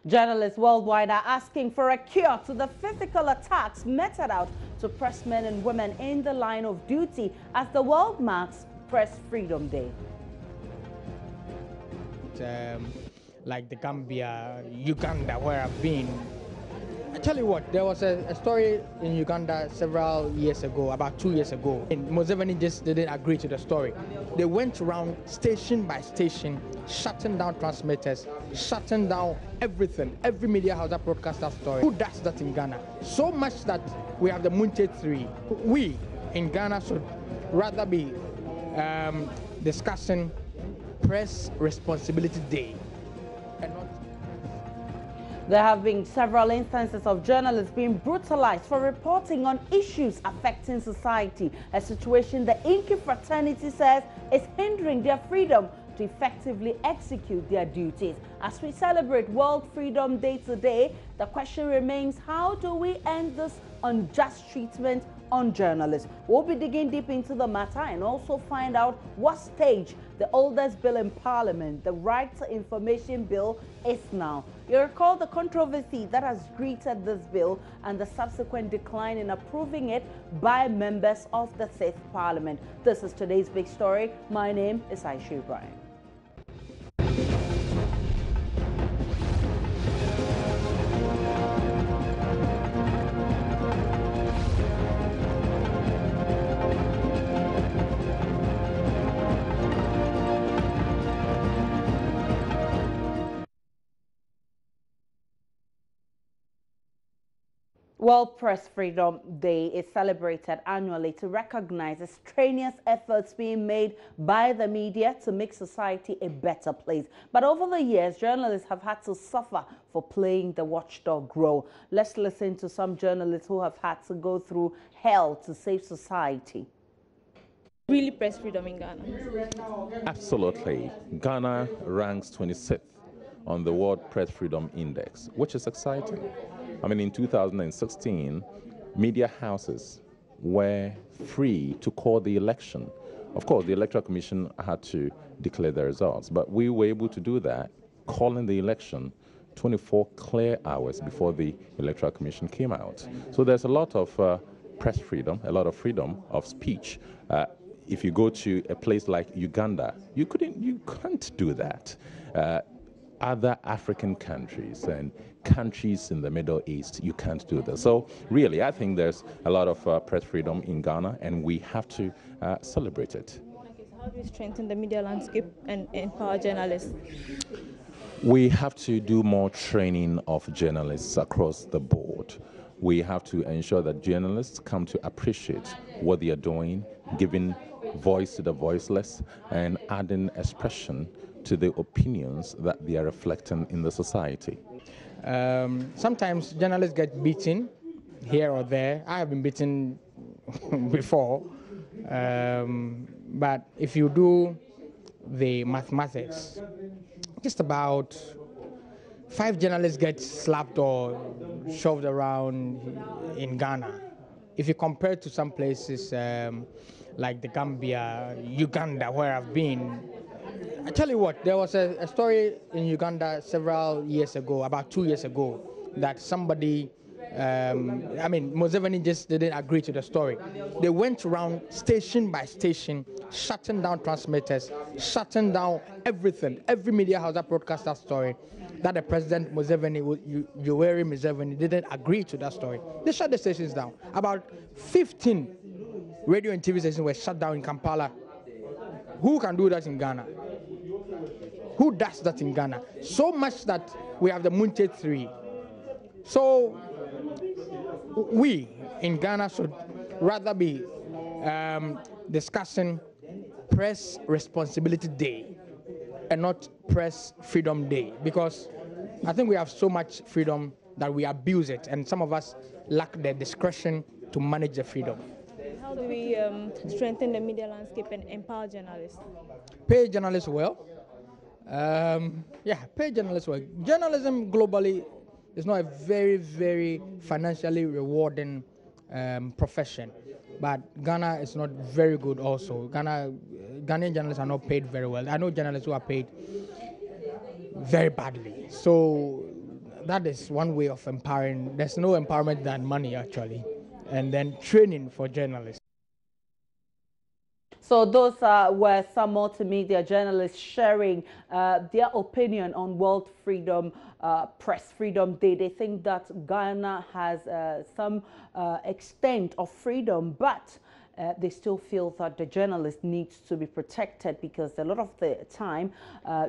Journalists worldwide are asking for a cure to the physical attacks meted out to press men and women in the line of duty as the world marks Press Freedom Day. Like the Gambia, Uganda, where I've been. I tell you what, there was a story in Uganda several years ago, about 2 years ago, and Museveni just didn't agree to the story. They went around station by station, shutting down transmitters, shutting down everything, every media house that broadcasts that story. Who does that in Ghana? So much that we have the Munche 3. We in Ghana should rather be discussing Press Responsibility Day and not. There have been several instances of journalists being brutalized for reporting on issues affecting society, a situation the Inky fraternity says is hindering their freedom to effectively execute their duties. As we celebrate World Freedom Day today, the question remains, how do we end this unjust treatment on journalists? We'll be digging deep into the matter and also find out what stage the oldest bill in Parliament, the Right to Information Bill, is now. You recall the controversy that has greeted this bill and the subsequent decline in approving it by members of the 6th Parliament. This is today's big story. My name is Aisha Ibrahim. World Press Freedom Day is celebrated annually to recognize the strenuous efforts being made by the media to make society a better place. But over the years, journalists have had to suffer for playing the watchdog role. Let's listen to some journalists who have had to go through hell to save society. Really press freedom in Ghana? Absolutely. Ghana ranks 26th on the World Press Freedom Index, which is exciting. I mean, in 2016, media houses were free to call the election. Of course, the Electoral Commission had to declare the results, but we were able to do that, calling the election 24 clear hours before the Electoral Commission came out. So there's a lot of press freedom, a lot of freedom of speech. If you go to a place like Uganda, you can't do that. Other African countries and countries in the Middle East, you can't do this. So really, I think there's a lot of press freedom in Ghana, and we have to celebrate it. Okay, so how do we strengthen the media landscape and empower journalists? We have to do more training of journalists across the board. We have to ensure that journalists come to appreciate what they are doing, giving voice to the voiceless, and adding expression to the opinions that they are reflecting in the society. Sometimes journalists get beaten here or there. I have been beaten before. But if you do the mathematics, just about 5 journalists get slapped or shoved around in Ghana. If you compare to some places like the Gambia, Uganda, where I've been, I tell you what, there was a story in Uganda several years ago, about 2 years ago, that somebody, Museveni just didn't agree to the story. They went around station by station, shutting down transmitters, shutting down everything, every media house that broadcast that story, that the president Museveni, Yoweri Museveni, didn't agree to that story. They shut the stations down. About 15 radio and TV stations were shut down in Kampala. Who can do that in Ghana? Who does that in Ghana? So much that we have the Munche 3. So we in Ghana should rather be discussing Press Responsibility Day and not Press Freedom Day, because I think we have so much freedom that we abuse it, and some of us lack the discretion to manage the freedom. How do we strengthen the media landscape and empower journalists? Pay journalists well. Pay journalists well. Journalism globally is not a very, very financially rewarding profession, but Ghana is not very good also. Ghanaian journalists are not paid very well. I know journalists who are paid very badly. So that is one way of empowering. There's no empowerment than money, actually. And then training for journalists. So those were some multimedia journalists sharing their opinion on World Freedom, Press Freedom Day. They think that Ghana has some extent of freedom, but they still feel that the journalist needs to be protected, because a lot of the time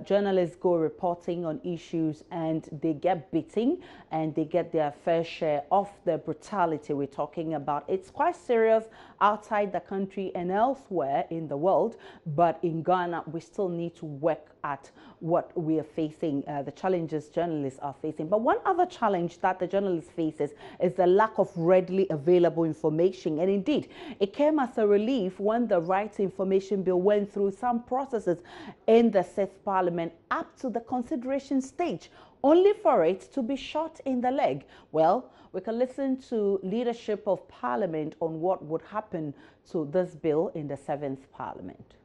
journalists go reporting on issues and they get beaten and they get their fair share of the brutality we're talking about. It's quite serious outside the country and elsewhere in the world, but in Ghana we still need to work at what we are facing, the challenges journalists are facing. But one other challenge that the journalist faces is the lack of readily available information. And indeed, it came as a relief when the Right to Information Bill went through some processes in the 6th Parliament up to the consideration stage, only for it to be shot in the leg. Well, we can listen to leadership of Parliament on what would happen to this bill in the 7th Parliament.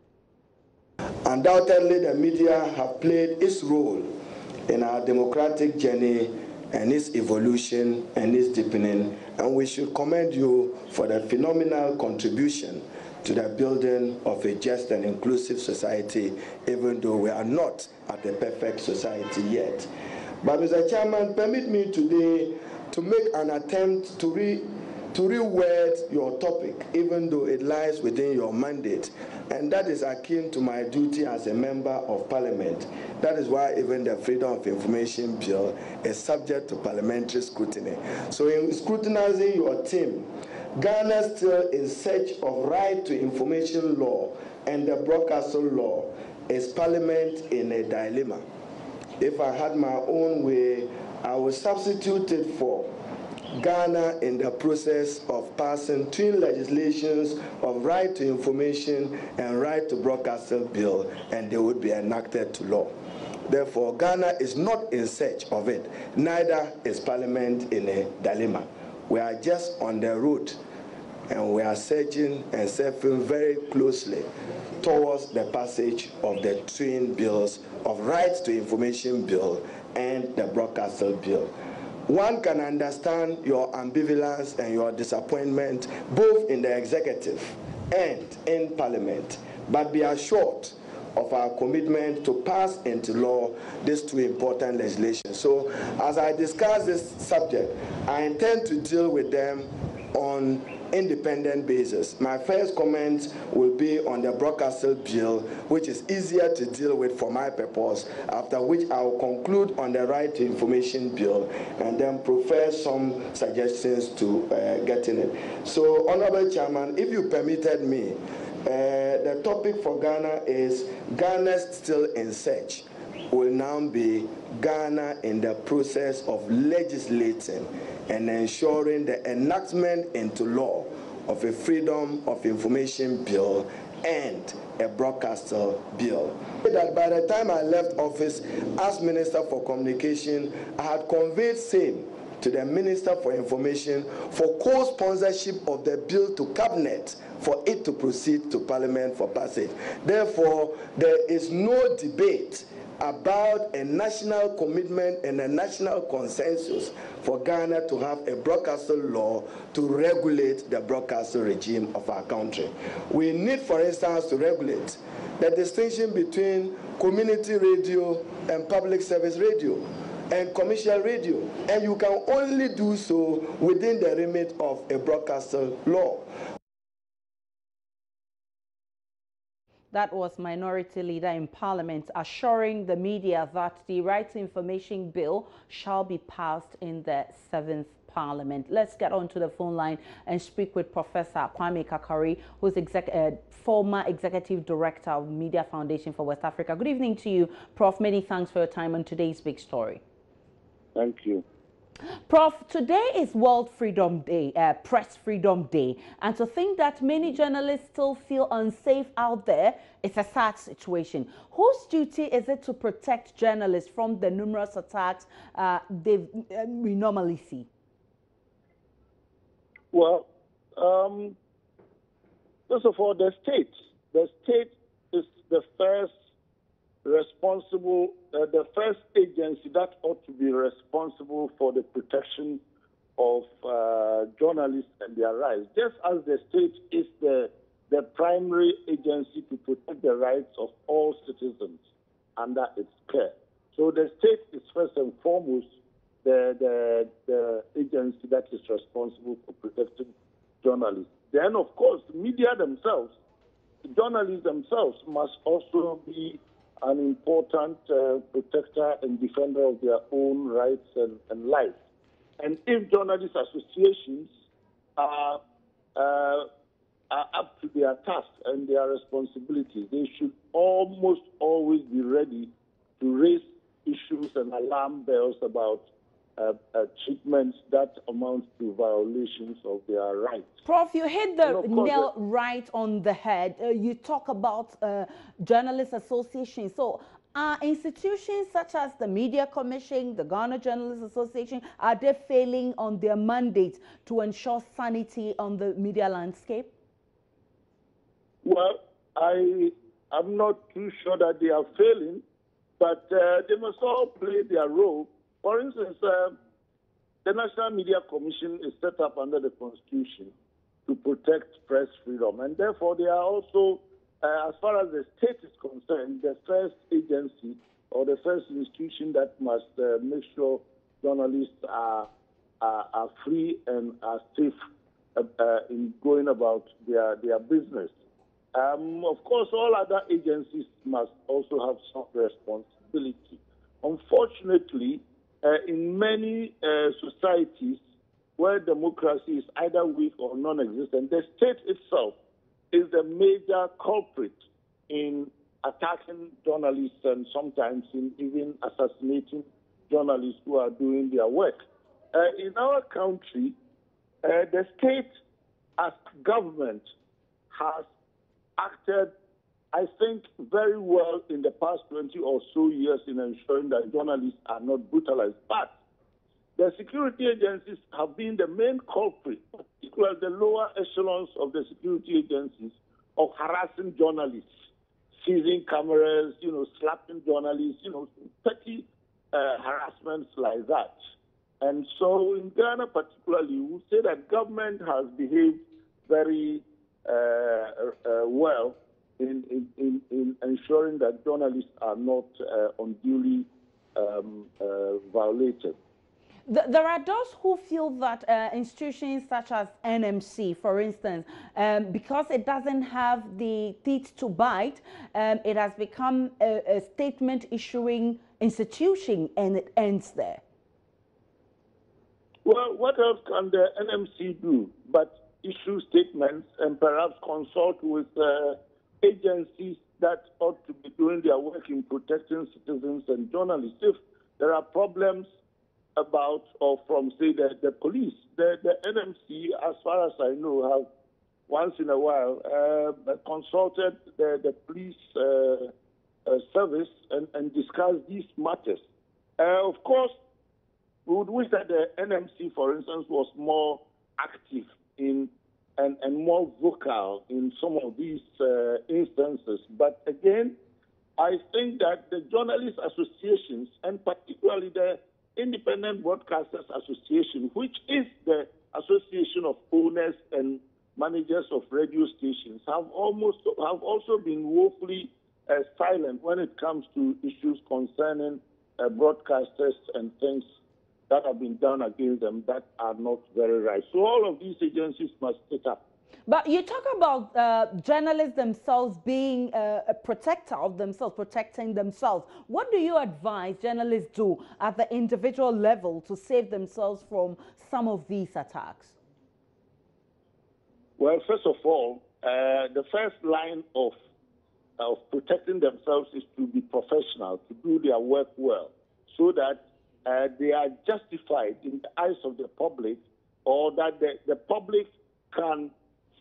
Undoubtedly, the media have played its role in our democratic journey and its evolution and its deepening, and we should commend you for the phenomenal contribution to the building of a just and inclusive society, even though we are not at a perfect society yet. But Mr. Chairman, permit me today to make an attempt to reword your topic, even though it lies within your mandate, and that is akin to my duty as a member of Parliament. That is why even the Freedom of Information Bill is subject to parliamentary scrutiny. So in scrutinizing your team, Ghana still in search of right to information law and the broadcasting law is Parliament in a dilemma. If I had my own way, I would substitute it for Ghana in the process of passing twin legislations of right to information and right to broadcasting bill, and they would be enacted to law. Therefore, Ghana is not in search of it, neither is Parliament in a dilemma. We are just on the road, and we are searching and surfing very closely towards the passage of the twin bills of right to information bill and the broadcasting bill. One can understand your ambivalence and your disappointment both in the executive and in Parliament, but be assured of our commitment to pass into law these two important legislation. So as I discuss this subject, I intend to deal with them on independent basis. My first comment will be on the broadcasting bill, which is easier to deal with for my purpose, after which I will conclude on the right to information bill and then prefer some suggestions to getting it. So, Honorable Chairman, if you permitted me, the topic for Ghana is Ghana still in search. Will now be Ghana in the process of legislating and ensuring the enactment into law of a Freedom of Information Bill and a broadcaster bill. That by the time I left office as Minister for Communication, I had conveyed same to the Minister for Information for co-sponsorship of the bill to Cabinet for it to proceed to Parliament for passage. Therefore, there is no debate about a national commitment and a national consensus for Ghana to have a broadcasting law to regulate the broadcasting regime of our country. We need, for instance, to regulate the distinction between community radio and public service radio and commercial radio, and you can only do so within the remit of a broadcasting law. That was Minority Leader in Parliament assuring the media that the Right to Information Bill shall be passed in the 7th Parliament. Let's get on to the phone line and speak with Professor Kwame Kakari, who's former Executive Director of Media Foundation for West Africa. Good evening to you, Prof. Many thanks for your time on today's big story. Thank you. Prof, today is World Freedom Day, Press Freedom Day, and to think that many journalists still feel unsafe out there is a sad situation. Whose duty is it to protect journalists from the numerous attacks we normally see? Well, first of all, the state is the first responsible, the first agency that ought to be responsible for the protection of journalists and their rights, just as the state is the primary agency to protect the rights of all citizens under its care. So the state is first and foremost the agency that is responsible for protecting journalists. Then, of course, media themselves, journalists themselves must also be an important protector and defender of their own rights and lives. And if journalist associations are up to their task and their responsibilities, they should almost always be ready to raise issues and alarm bells about treatments that amount to violations of their rights. Prof, you hit the nail right on the head. You talk about journalist associations. So are institutions such as the Media Commission, the Ghana Journalists Association, are they failing on their mandate to ensure sanity on the media landscape? Well, I'm not too sure that they are failing, but they must all play their role. For instance, the National Media Commission is set up under the Constitution to protect press freedom, and therefore they are also, as far as the state is concerned, the first agency or the first institution that must make sure journalists are free and are safe in going about their business. Of course, all other agencies must also have some responsibility. Unfortunately, in many societies where democracy is either weak or non-existent, the state itself is the major culprit in attacking journalists and sometimes in even assassinating journalists who are doing their work. In our country, the state as government has acted, I think, very well in the past 20 or so years in ensuring that journalists are not brutalized. But the security agencies have been the main culprit, particularly the lower echelons of the security agencies, of harassing journalists, seizing cameras, slapping journalists, petty harassments like that. And so in Ghana particularly, we say that government has behaved very well in ensuring that journalists are not unduly violated. There are those who feel that institutions such as NMC, for instance, because it doesn't have the teeth to bite, it has become a statement issuing institution and it ends there. Well, what else can the NMC do but issue statements and perhaps consult with agencies that ought to be doing their work in protecting citizens and journalists? If there are problems about or from, say, the police, the NMC, as far as I know, have once in a while consulted the police service and discussed these matters. Of course, we would wish that the NMC, for instance, was more active in and more vocal in some of these instances. But again, I think that the journalist associations, and particularly the Independent Broadcasters Association, which is the association of owners and managers of radio stations, have also been woefully silent when it comes to issues concerning broadcasters and things that have been done against them that are not very right. So all of these agencies must take up. But you talk about journalists themselves being a protector of themselves, protecting themselves. What do you advise journalists do at the individual level to save themselves from some of these attacks? Well, first of all, the first line of protecting themselves is to be professional, to do their work well, so that they are justified in the eyes of the public, or that the public can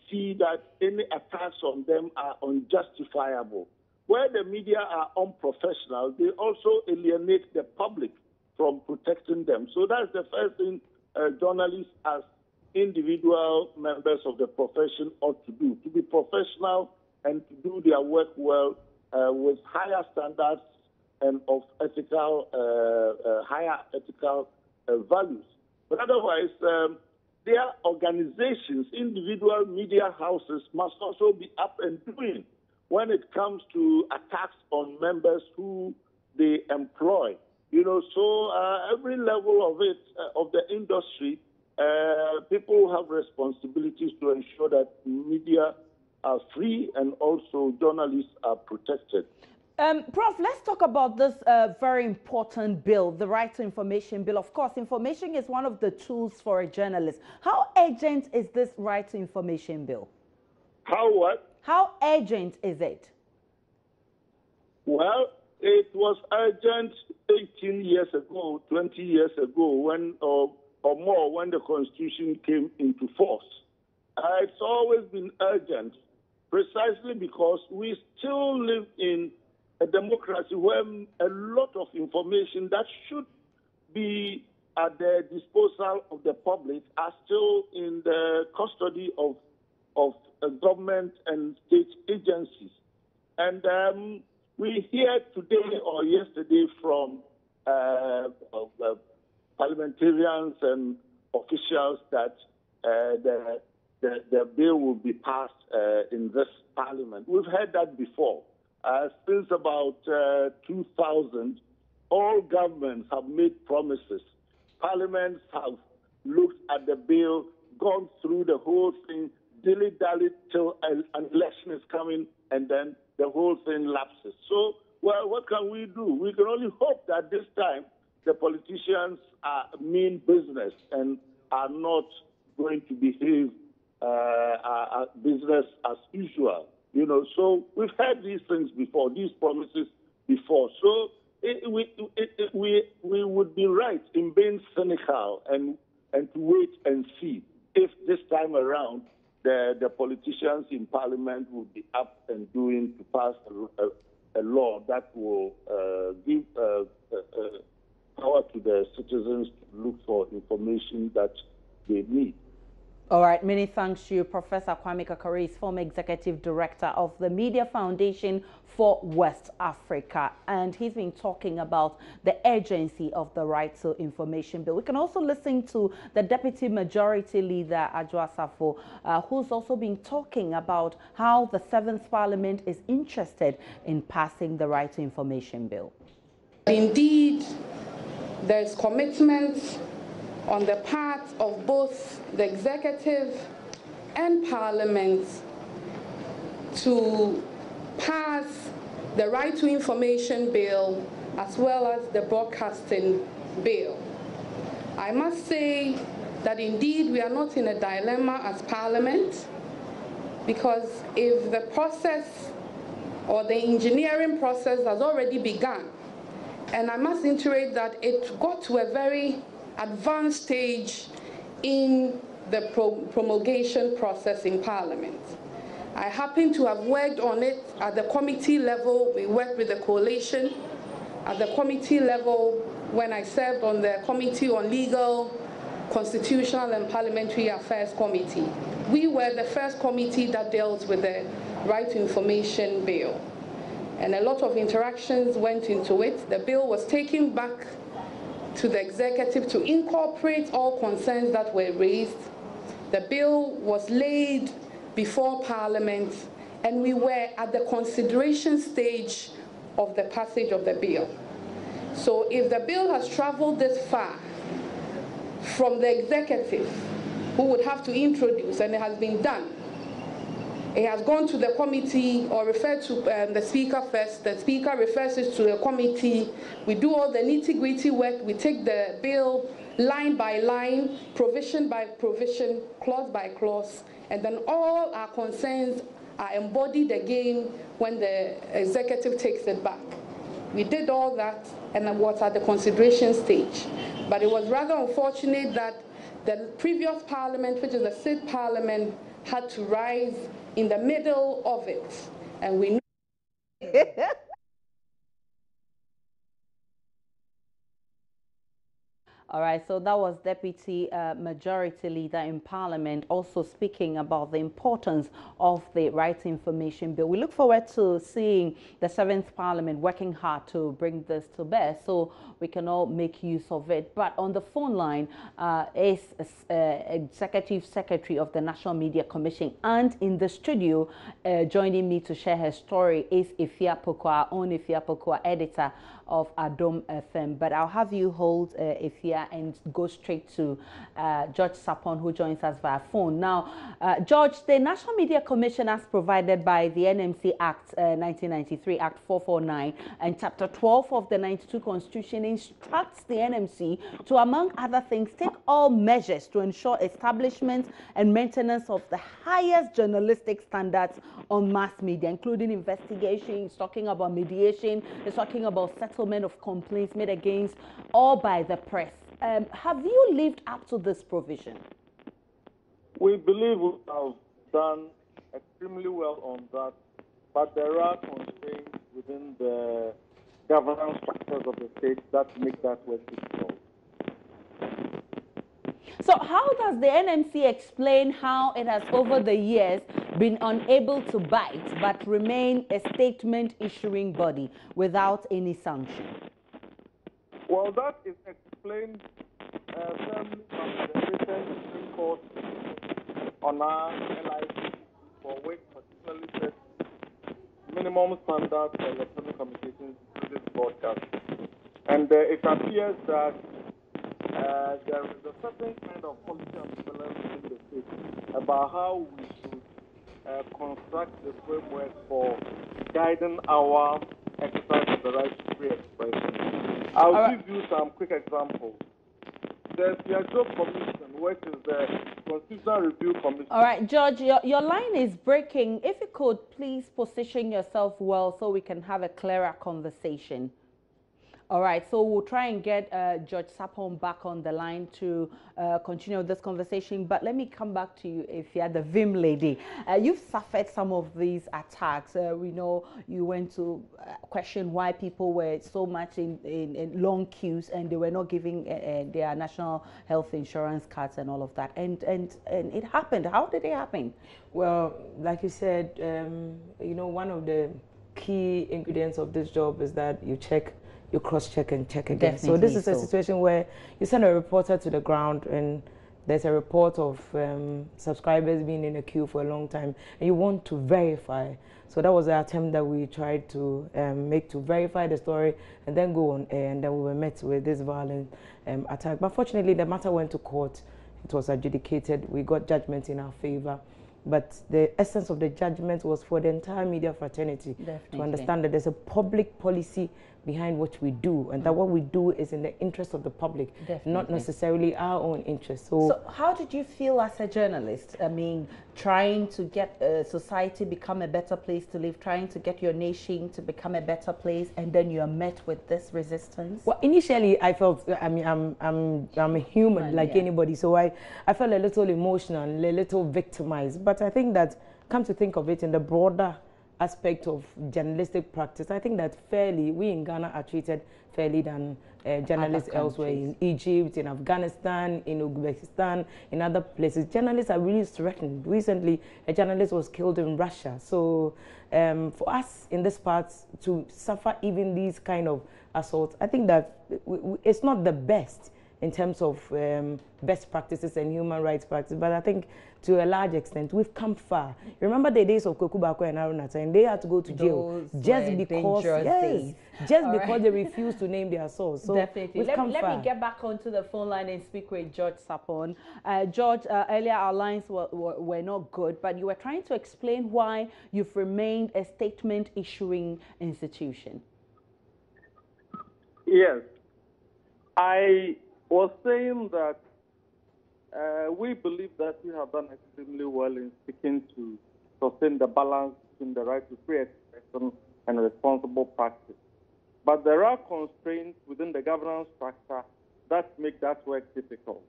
see that any attacks on them are unjustifiable. Where the media are unprofessional, they also alienate the public from protecting them. So that's the first thing journalists as individual members of the profession ought to do, to be professional and to do their work well with higher standards and of ethical, higher ethical values. But otherwise, their organizations, individual media houses must also be up and doing when it comes to attacks on members who they employ. You know, so every level of it, of the industry, people have responsibilities to ensure that media are free and also journalists are protected. Prof, let's talk about this very important bill, the Right to Information Bill. Of course, information is one of the tools for a journalist. How urgent is this Right to Information Bill? How what? How urgent is it? Well, it was urgent 18 years ago, 20 years ago, when or more, when the Constitution came into force. It's always been urgent, precisely because we still live in a democracy where a lot of information that should be at the disposal of the public are still in the custody of government and state agencies. And we hear today or yesterday from parliamentarians and officials that the bill will be passed in this parliament. We've heard that before. Since about 2000, all governments have made promises. Parliaments have looked at the bill, gone through the whole thing, dilly-dally till an election is coming, and then the whole thing lapses. So, well, what can we do? We can only hope that this time the politicians mean business and are not going to behave business as usual. You know, so we've had these things before, these promises before. So we would be right in being cynical and to wait and see if this time around the politicians in Parliament will be up and doing to pass a law that will give power to the citizens to look for information that they need. All right, many thanks to you, Professor Kwame Kakari, former Executive Director of the Media Foundation for West Africa. And he's been talking about the urgency of the Right to Information Bill. We can also listen to the Deputy Majority Leader, Adjo Asafo, who's also been talking about how the 7th Parliament is interested in passing the Right to Information Bill. Indeed, there's commitment on the part of both the executive and Parliament to pass the Right to Information Bill as well as the Broadcasting Bill. I must say that indeed we are not in a dilemma as Parliament, because if the process or the engineering process has already begun, and I must iterate that it got to a very advanced stage in the promulgation process in Parliament. I happen to have worked on it at the committee level. We worked with the coalition at the committee level when I served on the Committee on Legal, Constitutional and Parliamentary Affairs Committee. We were the first committee that dealt with the Right to Information Bill. And a lot of interactions went into it. The bill was taken back to the executive to incorporate all concerns that were raised. The bill was laid before Parliament, and we were at the consideration stage of the passage of the bill. So if the bill has traveled this far from the executive, who would have to introduce, and it has been done, it has gone to the committee or referred to the Speaker first. The Speaker refers it to the committee. We do all the nitty-gritty work. We take the bill line by line, provision by provision, clause by clause, and then all our concerns are embodied again when the executive takes it back. We did all that, and it was at the consideration stage. But it was rather unfortunate that the previous Parliament, which is the 6th Parliament, had to rise in the middle of it, and we All right, so that was Deputy Majority Leader in Parliament also speaking about the importance of the Right to Information Bill. We look forward to seeing the 7th Parliament working hard to bring this to bear so we can all make use of it. But on the phone line is Executive Secretary of the National Media Commission, and in the studio joining me to share her story is Ifia Poku, our own Ifia Poku, editor of Adom FM. But I'll have you hold Ifia and go straight to George Sapon, who joins us via phone. Now, George, the National Media Commission, as provided by the NMC Act 1993, Act 449, and Chapter 12 of the 92 Constitution, instructs the NMC to, among other things, take all measures to ensure establishment and maintenance of the highest journalistic standards on mass media, including investigation. It's talking about mediation. It's talking about settlement of complaints made against or by the press. Have you lived up to this provision? We believe we have done extremely well on that, but there are constraints within the governance structures of the state that make that work difficult. So how does the NMC explain how it has over the years been unable to bite but remain a statement issuing body without any sanction? Well, that is explained firmly from the recent Supreme Court on our LIC, for which particularly said minimum standards for electronic communications, including broadcast. And it appears that there is a certain kind of policy ambivalence in the state about how we should construct the framework for guiding our exercise of the right to free expression. I'll give you some quick examples. There's the Job Commission, which is the Constitutional Review Commission. All right, George, your line is breaking. If you could please position yourself well so we can have a clearer conversation. All right, so we'll try and get George Sapon back on the line to continue this conversation. But let me come back to you, if you're the Vim lady. You've suffered some of these attacks. We know you went to question why people were so much in long queues and they were not giving their national health insurance cards and all of that. And it happened. How did it happen? Well, like you said, you know, one of the key ingredients of this job is that you cross-check and check again. Definitely. So this is a situation where you send a reporter to the ground and there's a report of subscribers being in a queue for a long time and you want to verify. So that was the attempt that we tried to make to verify the story and then go on air, and then we were met with this violent attack. But fortunately, the matter went to court. It was adjudicated. We got judgment in our favor. But the essence of the judgment was for the entire media fraternity to understand that there's a public policy behind what we do, and that what we do is in the interest of the public, not necessarily our own interest. So how did you feel as a journalist? I mean, trying to get society become a better place to live, trying to get your nation to become a better place, and then you are met with this resistance? Well, initially I felt, I mean, I'm a human like anybody, so I felt a little emotional, a little victimized. But I think that, come to think of it, in the broader aspect of journalistic practice, I think that we in Ghana are treated fairly than journalists elsewhere, in Egypt, in Afghanistan, in Uzbekistan, in other places. Journalists are really threatened. Recently, a journalist was killed in Russia. So for us in this part to suffer even these kind of assaults, I think that it's not the best in terms of best practices and human rights practice, but I think to a large extent we've come far. Remember the days of Koku Bako and Arunata, and they had to go to jail just because they refused to name their source. So definitely. Let me get back onto the phone line and speak with George Sapon. George, earlier our lines were not good, but you were trying to explain why you've remained a statement issuing institution. Yes, I was saying that we believe that we have done extremely well in seeking to sustain the balance between the right to free expression and responsible practice. But there are constraints within the governance structure that make that work difficult.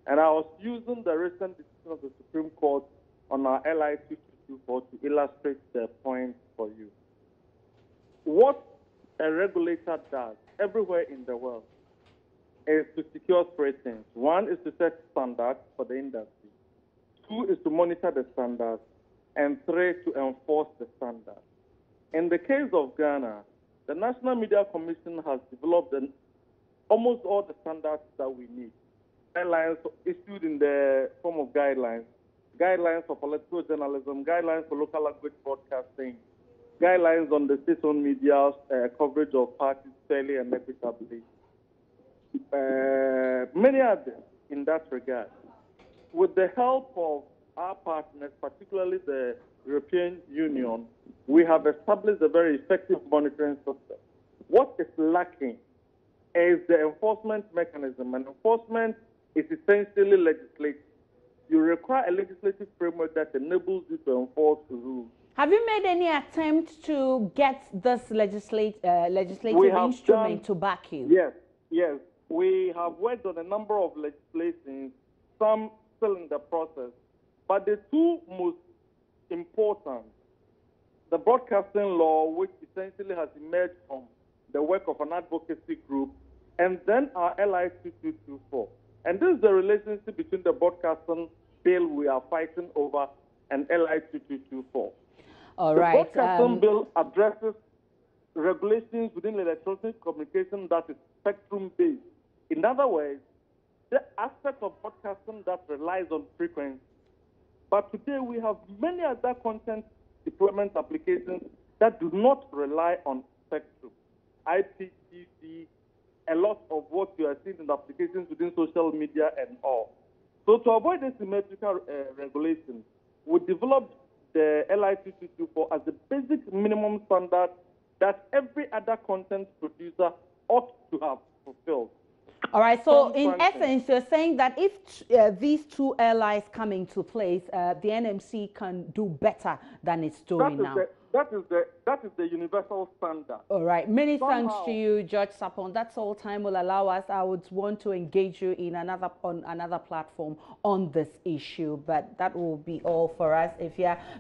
And I was using the recent decision of the Supreme Court on our LI 2224 to illustrate the point for you. What a regulator does everywhere in the world is to secure three things. One is to set standards for the industry. Two is to monitor the standards. And three, to enforce the standards. In the case of Ghana, the National Media Commission has developed almost all the standards that we need. Guidelines issued in the form of guidelines, guidelines for political journalism, guidelines for local language broadcasting, guidelines on the state-owned media coverage of parties fairly and equitably. Many others in that regard. With the help of our partners, particularly the European Union, we have established a very effective monitoring system. What is lacking is the enforcement mechanism, and enforcement is essentially legislative. You require a legislative framework that enables you to enforce the rules. Have you made any attempt to get this legislative instrument to back you? Yes. We have worked on a number of legislations, some still in the process. But the two most important, the broadcasting law, which essentially has emerged from the work of an advocacy group, and then our LI 2224. And this is the relationship between the broadcasting bill we are fighting over and LI 2224. All right. The broadcasting bill addresses regulations within electronic communication that is spectrum-based. In other words, the aspect of broadcasting that relies on frequency. But today we have many other content deployment applications that do not rely on spectrum. IPTV, a lot of what you are seeing in the applications within social media and all. So to avoid this symmetrical regulation, we developed the LI 2224 as the basic minimum standard that every other content producer ought to have fulfilled. All right, so in essence, you're saying that if these two LIs come into place, the NMC can do better than it's doing now. That is the universal standard. All right. Many thanks to you, George Sapon. That's all time will allow us. I would want to engage you in another platform on this issue, but that will be all for us.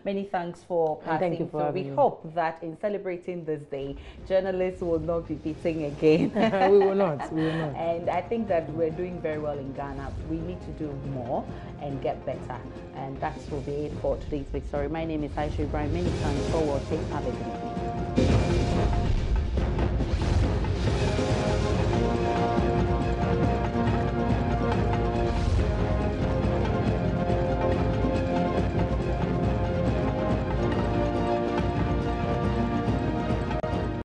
Many thanks for passing. Thank you for having me. We hope that in celebrating this day, journalists will not be beating again. We will not. We will not. And I think that we're doing very well in Ghana. We need to do more and get better. And that will be it for today's big story. My name is Aisha Ibrahim. Many thanks for watching. Have a good evening.